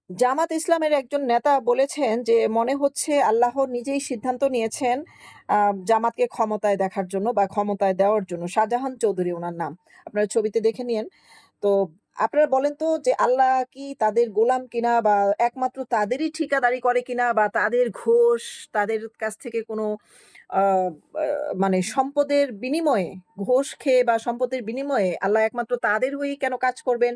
জামাত ইসলামের একজন নেতা বলেছেন যে, মনে হচ্ছে আল্লাহ নিজেই সিদ্ধান্ত নিয়েছেন আ জামাতকে ক্ষমতায় দেখার জন্য বা ক্ষমতায় দেওয়ার জন্য। শাহজাহান চৌধুরী উনার নাম। আপনারা ছবিতে দেখে নিয়েন। তো আপনারা বলেন তো যে আল্লাহ কি তাদের গোলাম কিনা বা একমাত্র তাদেরই ঠিকাদারি করে কিনা বা তাদের ঘোষ, তাদের কাছ থেকে কোনো আ আ মানে সম্পদের বিনিময়ে, ঘোষ খেয়ে বা সম্পদের বিনিময়ে আল্লাহ একমাত্র তাদের হয়েই কেন কাজ করবেন?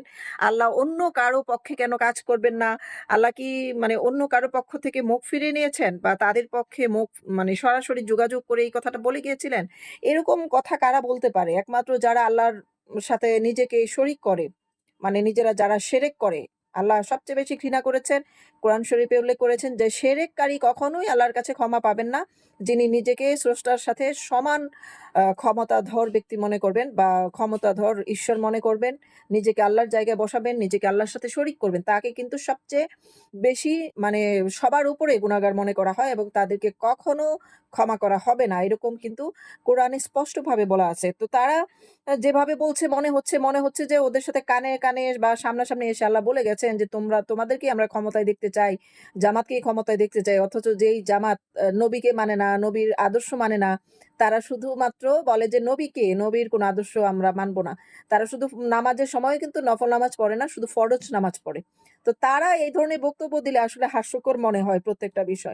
আল্লাহ অন্য কারো পক্ষে কেন কাজ করবেন না? আল্লাহ কি মানে অন্য কারো পক্ষ থেকে মুখ ফিরিয়ে নিয়েছেন? বা তাদের পক্ষে মুখ মানে সরাসরি যোগাযোগ করে এই কথাটা বলে গিয়েছিলেন? এরকম কথা কারা বলতে পারে? একমাত্র যারা আল্লাহর সাথে নিজেকে শরিক করে। মানে নিজেরা যারা শিরক করে, আল্লাহ সবচেয়ে বেশি ঘৃণা করেছেন। কোরআন শরীফে উল্লেখ করেছেন যে, শিরককারী কখনোই আল্লাহর কাছে ক্ষমা পাবেন না। যিনি নিজেকে স্রষ্টার সাথে সমান ক্ষমতাধর ব্যক্তি মনে করবেন বা ক্ষমতাধর ঈশ্বর মনে করবেন, নিজেকে আল্লাহর জায়গায় বসাবেন, নিজেকে আল্লাহর সাথে শরিক করবেন। তাকে কিন্তু সবচেয়ে বেশি মানে সবার উপরে গুনাহগার মনে করা হয় এবং তাদেরকে কখনো ক্ষমা করা হবে না। এরকম কিন্তু কোরআনে স্পষ্টভাবে বলা আছে। তো তারা যেভাবে বলছে মনে হচ্ছে যে ওদের সাথে কানে বা সামনাসামনি এসে আল্লাহ বলে গেছেন যে, তোমাদেরকেই আমরা ক্ষমতায় দেখতে চাই। জামাতকেই ক্ষমতায় দেখতে চাই। অথচ যেই জামাত নবীকে মানে না, নবীর আদর্শ মানে না, তারা শুধুমাত্র বলে যে নবী কে? নবীর কোন আদর্শ আমরা মানব না। তারা শুধু নামাজের সময়ও কিন্তু নফল নামাজ পড়ে না, শুধু ফরজ নামাজ পড়ে। তো তারা এই ধরনের বক্তব্য দিলে আসলে হাস্যকর মনে হয় প্রত্যেকটা বিষয়।